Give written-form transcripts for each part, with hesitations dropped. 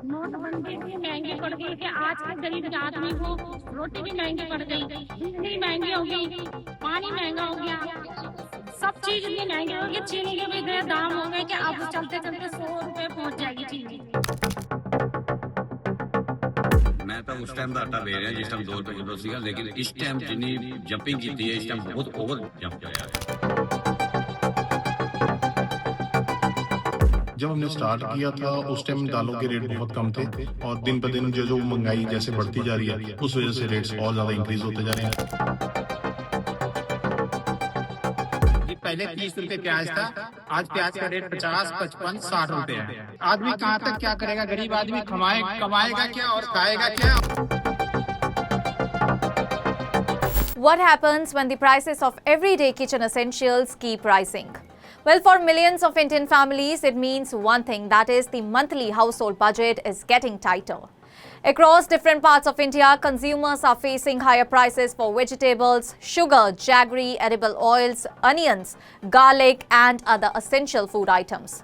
नोटबंदी इतनी महंगी पड़ गई कि आज के गरीब आदमी को रोटी भी महंगी पड़ गई, बिजली महंगी हो गई, पानी महंगा हो गया, सब चीज इतनी महंगी हो गई। चीनी के भी इतने दाम हो गए कि अब चलते चलते 100 रुपए पहुंच जाएगी चीनी। मैं तो उस टाइम का आटा दे रहा जिस टाइम 2 रुपए किलो सीगा, लेकिन इस टाइम जिन्नी जंपिंग की है इस टाइम बहुत ओवर जंप होया है। जब हमने स्टार्ट किया था उस टाइम दालों के रेट बहुत कम थे और दिन ब दिन जो महंगाई जैसे बढ़ती जा रही है उस वजह से रेट्स और ज्यादा इंक्रीज होते जा रहे हैं। जी पहले 30 रुपए प्याज था, आज प्याज का रेट 50, 55, 60 रुपए है। आदमी कहाँ तक क्या करेगा? गरीब आदमी कमाएगा क्या और खाएगा क्या? What happens when the prices of everyday kitchen essentials keep rising? Well, for millions of Indian families, it means one thing, that is the monthly household budget is getting tighter. Across different parts of India, consumers are facing higher prices for vegetables, sugar, jaggery, edible oils, onions, garlic and other essential food items.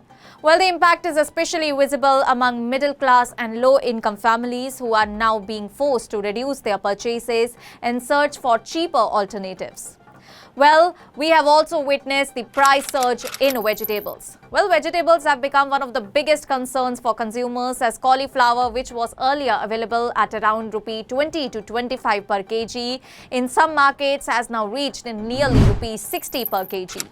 Well, the impact is especially visible among middle-class and low-income families who are now being forced to reduce their purchases and search for cheaper alternatives. Well, we have also witnessed the price surge in vegetables. Well, vegetables have become one of the biggest concerns for consumers as cauliflower, which was earlier available at around rupee 20 to 25 per kg, in some markets has now reached in nearly rupee 60 per kg.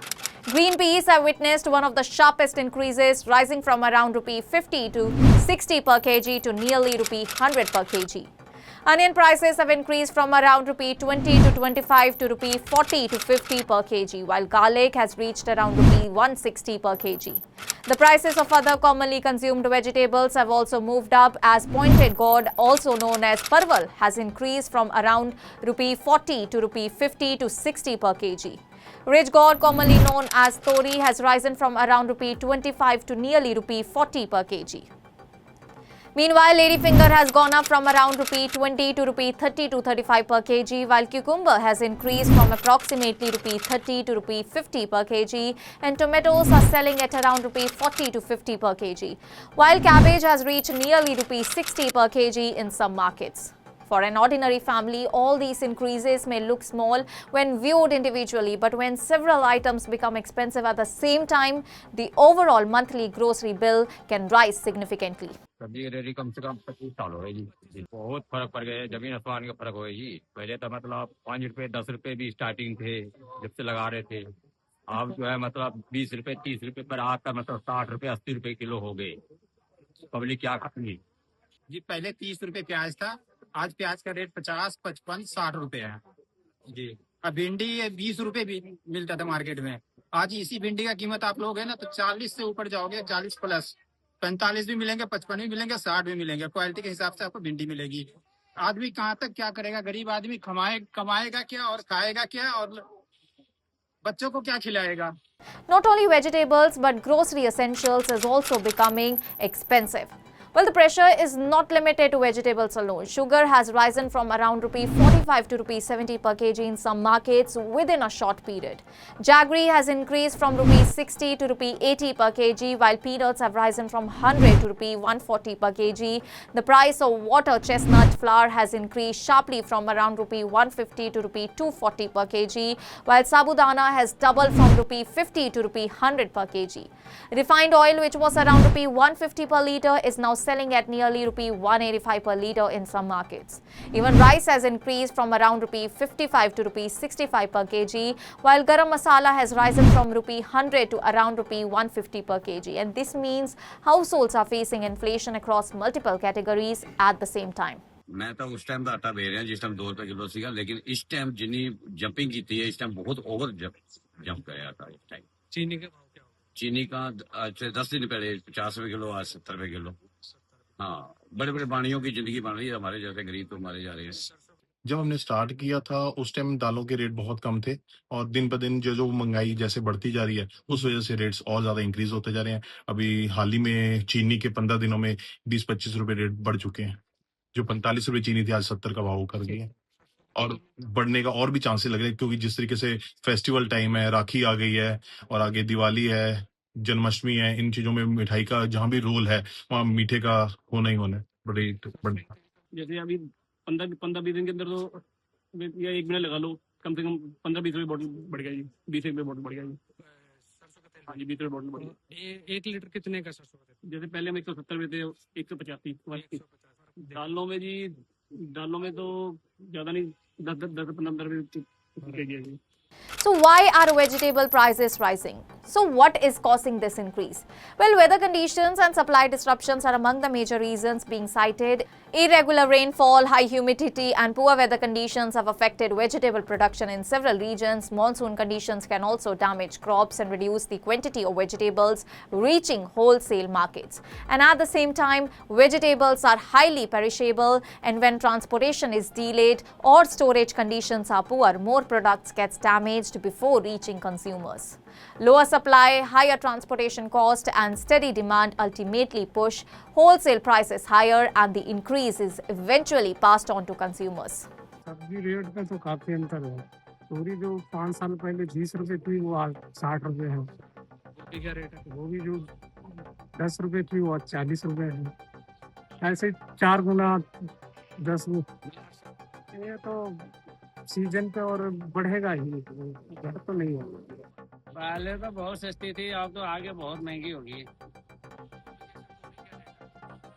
Green peas have witnessed one of the sharpest increases, rising from around rupee 50 to 60 per kg to nearly rupee 100 per kg. Onion prices have increased from around rupee 20 to 25 to rupee 40 to 50 per kg, while garlic has reached around rupee 160 per kg. The prices of other commonly consumed vegetables have also moved up as pointed gourd, also known as parval, has increased from around rupee 40 to rupee 50 to 60 per kg. Ridge gourd, commonly known as tori, has risen from around rupee 25 to nearly rupee 40 per kg. Meanwhile, ladyfinger has gone up from around rupee 20 to rupee 30 to 35 per kg, while cucumber has increased from approximately rupee 30 to rupee 50 per kg, and tomatoes are selling at around rupee 40 to 50 per kg, while cabbage has reached nearly rupee 60 per kg in some markets. For an ordinary family, all these increases may look small when viewed individually, but when several items become expensive at the same time, the overall monthly grocery bill can rise significantly. सब्जी की ready कम से कम 25 साल हो गए जी, बहुत फर्क पड़ गया है, जमीन आसमान का फर्क हो गया जी। पहले तो मतलब 5 रुपए 10 रुपए भी स्टार्टिंग थे जब से लगा रहे थे, अब जो है मतलब 20 रुपए 30 रुपए पर आता मतलब 60 रुपए 80 रुपए किलो हो गए। पब्लिक क्या खाएगी जी पहले 30 रुपए प्याज था, आज प्याज का रेट 50, 55, 60 रुपए है जी। अब भिंडी 20 रुपए भी मिलता था मार्केट में, आज इसी भिंडी का कीमत आप लोग है ना तो 40 से ऊपर जाओगे, 40 प्लस, 45 भी मिलेंगे, 55 भी मिलेंगे, 60 भी मिलेंगे। क्वालिटी के हिसाब से आपको भिंडी मिलेगी। आदमी कहाँ तक क्या करेगा? गरीब आदमी कमाएगा क्या और खाएगा क्या और बच्चों को क्या खिलाएगा? Not only vegetables but grocery essentials is also becoming expensive. Well, the pressure is not limited to vegetables alone. Sugar has risen from around rupee 45 to rupee 70 per kg in some markets within a short period. Jaggery has increased from rupee 60 to rupee 80 per kg, while peanuts have risen from 100 to rupee 140 per kg. The price of water chestnut flour has increased sharply from around rupee 150 to rupee 240 per kg, while sabudana has doubled from rupee 50 to rupee 100 per kg. Refined oil, which was around rupee 150 per litre, is now selling at nearly rupee 185 per litre in some markets. Even rice has increased from around rupee 55 to rupee 65 per kg, while garam masala has risen from rupee 100 to around rupee 150 per kg. And this means households are facing inflation across multiple categories at the same time. मैं तो उस time का आटा दे रहा जिस time 2 रुपए kilo सीगा, लेकिन इस टाइम जिन्नी जंपिंग की है इस टाइम बहुत ओवर जंप गया था इस टाइम। चीनी के भाव क्या? चीनी का 10 दिन पहले 50 रुपए किलो, आज 70 रुपए किलो। हाँ, बड़े बड़े बाणियों की जिंदगी बन रही है, हमारे जैसे गरीब तो मारे जा रहे हैं। जब हमने स्टार्ट किया था उस टाइम दालों के रेट बहुत कम थे और दिन ब दिन जो महंगाई जैसे बढ़ती जा रही है उस वजह से रेट्स और ज्यादा इंक्रीज होते जा रहे हैं। अभी हाल ही में चीनी के 15 दिनों में 20-25 रुपए रेट बढ़ चुके हैं। जो 45 रुपए चीनी थी आज 70 का भाव कर गई है और बढ़ने का और भी चांसेस लग रहे हैं, क्योंकि जिस तरीके से फेस्टिवल टाइम है, राखी आ गई है और आगे दिवाली है, जन्माष्टमी है, इन चीजों में मिठाई का जहाँ भी रोल है वहाँ मीठे का होना ही होना है। बड़े जैसे अभी 15-20 दिन के अंदर तो या 1 महीना लगा लो, कम से कम 15-20 रुपये बॉटल बढ़ गया जी, 20 रुपये बॉटल बढ़ गया जी। हाँ जी, 20 रुपये बॉटल बढ़ गया। 1 लीटर कितने का सरसों का तेल? जैसे पहले हम 170 रुपये थे, 185। दालों में जी, दालों में तो ज्यादा नहीं, 10-15 रुपये केजी है जी। So why are vegetable prices rising? So what is causing this increase? Well, weather conditions and supply disruptions are among the major reasons being cited. Irregular rainfall, high humidity and poor weather conditions have affected vegetable production in several regions. Monsoon conditions can also damage crops and reduce the quantity of vegetables reaching wholesale markets. And at the same time, vegetables are highly perishable, and when transportation is delayed or storage conditions are poor, more products get damaged before reaching consumers. Lower supply, higher transportation cost and steady demand ultimately push wholesale prices higher, and the increase is eventually passed on to consumers. सब्जी rate में तो काफी अंतर है। तोरी जो 5 साल पहले 20 रुपए थी वो आज 60 रुपए है। गोभी का रेट है, गोभी जो 10 रुपए थी वो आज 40 रुपए है। ऐसे 4 गुना 10 गुना। ये तो सीजन पे और बढ़ेगा ही, घट तो नहीं होगा। पहले तो बहुत सस्ती थी, अब तो आगे बहुत महंगी होगी।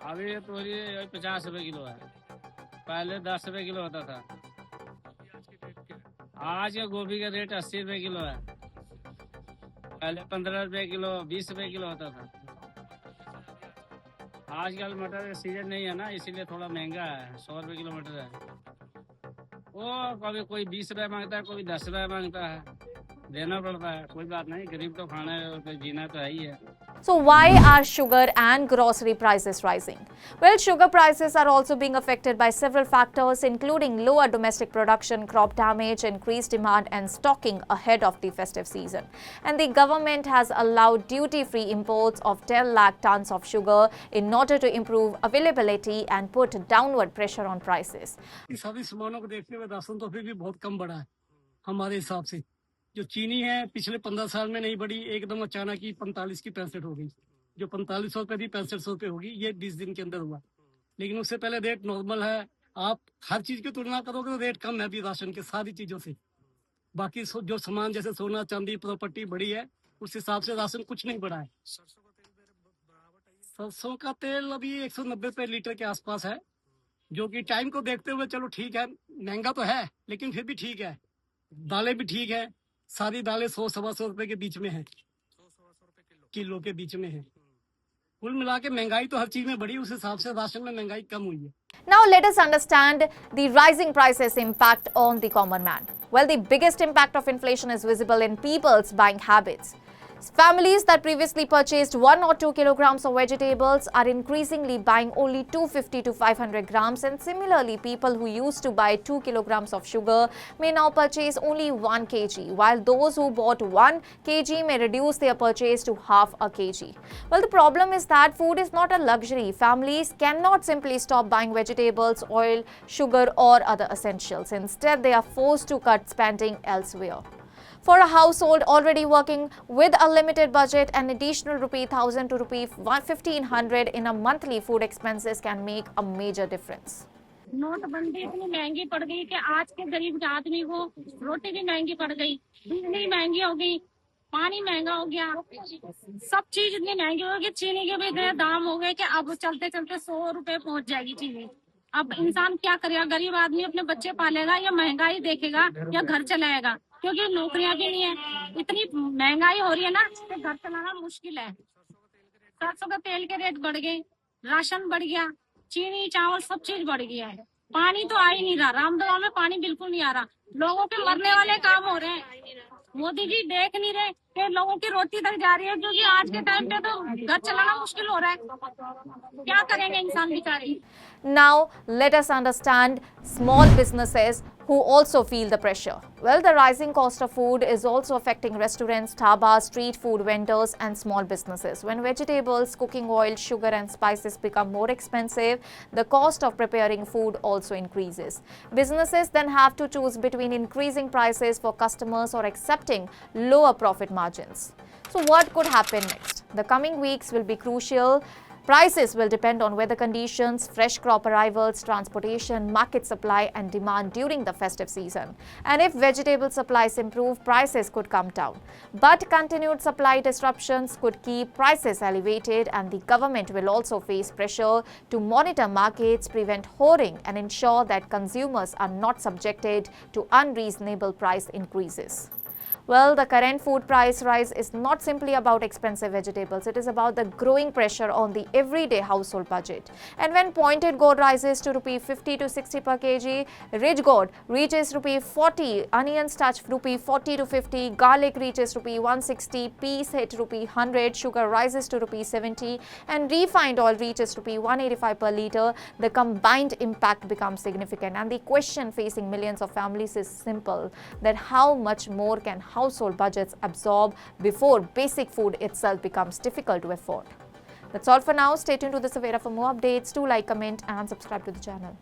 अभी ये तोरी 50 रुपए किलो है, पहले 10 रुपए किलो होता था। आज के गोभी का रेट 80 रुपए किलो है, पहले 15 रुपए किलो, 20 रुपए किलो होता था। आजकल मटर का सीजन नहीं है ना, इसीलिए थोड़ा महंगा है। 100 रुपए किलो मटर है। वो कभी कोई 20 रुपए मांगता है, कोई 10 रुपए मांगता है, देना पड़ता है। कोई बात नहीं, गरीब तो खाना है और जीना तो है ही है। So why are sugar and grocery prices rising? Well, sugar prices are also being affected by several factors, including lower domestic production, crop damage, increased demand and stocking ahead of the festive season. And the government has allowed duty-free imports of 10 lakh tons of sugar in order to improve availability and put downward pressure on prices. सभी सामानों को देखते हुए ration तो फिर भी बहुत कम बढ़ा है हमारे हिसाब से। जो चीनी है पिछले 15 साल में नहीं बढ़ी, एकदम अचानक ही 45 की 65 हो गई। जो 4500 पे थी 6500 पे होगी, ये 20 दिन के अंदर हुआ। लेकिन उससे पहले रेट नॉर्मल है। आप हर चीज की तुलना करोगे तो रेट कम है अभी राशन के सारी चीजों से। बाकी जो सामान जैसे सोना चांदी प्रॉपर्टी बढ़ी है, उस हिसाब से राशन कुछ नहीं बढ़ा है। सरसों का तेल अभी 190 रुपए लीटर के आसपास है, जो कि टाइम को देखते हुए चलो ठीक है, महंगा तो है लेकिन फिर भी ठीक है। दालें भी ठीक है, सारी दालें 100-125 रुपए के बीच में है, किलो के बीच में है। कुल मिला के महंगाई तो हर चीज में बढ़ी, उस हिसाब से राशन में महंगाई कम हुई है। Now let us understand the rising prices impact on the common man. Well, the biggest impact of inflation is visible in people's buying habits. Families that previously purchased 1 or 2 kilograms of vegetables are increasingly buying only 250 to 500 grams, and similarly people who used to buy 2 kilograms of sugar may now purchase only 1 kg, while those who bought 1 kg may reduce their purchase to half a kg. Well, the problem is that food is not a luxury. Families cannot simply stop buying vegetables, oil, sugar or other essentials. Instead, they are forced to cut spending elsewhere. For a household already working with a limited budget, an additional ₹1,000 to ₹1,500 in a monthly food expenses can make a major difference. नोटबंदी इतनी महंगी पड़ गई कि आज के गरीब आदमी को रोटी भी महंगी पड़ गई, बिजली महंगी हो गई, पानी महंगा हो गया, सब चीज इतनी महंगी हो गई। चीनी के भी इतने दाम हो गए कि अब चलते चलते 100 रुपए पहुंच जाएगी चीनी। अब इंसान क्या करेगा? गरीब आदमी अपने बच्चे पालेगा या महंगाई देखेगा या घर चलाएगा? क्योंकि नौकरियां भी नहीं है, इतनी महंगाई हो रही है ना कि घर चलाना मुश्किल है। सरसों का तेल के रेट बढ़ गए, राशन बढ़ गया, चीनी चावल सब चीज बढ़ गया है। पानी तो आ ही नहीं रहा, रामदरा में पानी बिल्कुल नहीं आ रहा। लोगों के मरने वाले काम हो रहे हैं। मोदी जी देख नहीं रहे कि लोगों की रोटी तक जा रही है, क्योंकि आज के टाइम पे तो घर चलाना मुश्किल हो रहा है। क्या करेंगे इंसान बेचारे? Now, let us understand small businesses who also feel the pressure. Well, the rising cost of food is also affecting restaurants, dhabas, street food vendors and small businesses. When vegetables, cooking oil, sugar and spices become more expensive, the cost of preparing food also increases. Businesses then have to choose between increasing prices for customers or accepting lower profit margins. So what could happen next? The coming weeks will be crucial. Prices will depend on weather conditions, fresh crop arrivals, transportation, market supply and demand during the festive season. And if vegetable supplies improve, prices could come down. But continued supply disruptions could keep prices elevated, and the government will also face pressure to monitor markets, prevent hoarding and ensure that consumers are not subjected to unreasonable price increases. Well, the current food price rise is not simply about expensive vegetables. It is about the growing pressure on the everyday household budget. And when pointed gourd rises to rupee 50 to 60 per kg, ridge gourd reaches rupee 40, onions touch rupee 40 to 50, garlic reaches rupee 160, peas hit rupee 100, sugar rises to rupee 70, and refined oil reaches rupee 185 per litre, the combined impact becomes significant. And the question facing millions of families is simple, that how much more can household budgets absorb before basic food itself becomes difficult to afford. That's all for now. Stay tuned to the Savera for more updates. Do like, comment and subscribe to the channel.